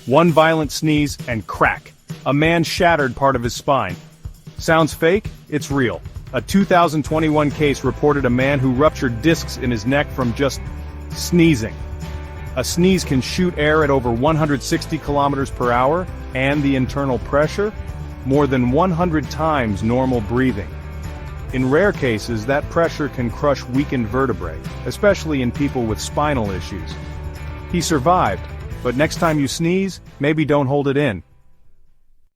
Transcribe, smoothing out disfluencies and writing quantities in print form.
One violent sneeze, and crack. A man shattered part of his spine. Sounds fake? It's real. A 2021 case reported a man who ruptured discs in his neck from just sneezing. A sneeze can shoot air at over 160 kilometers per hour, and the internal pressure? More than 100 times normal breathing. In rare cases, that pressure can crush weakened vertebrae, especially in people with spinal issues. He survived, but next time you sneeze, maybe don't hold it in.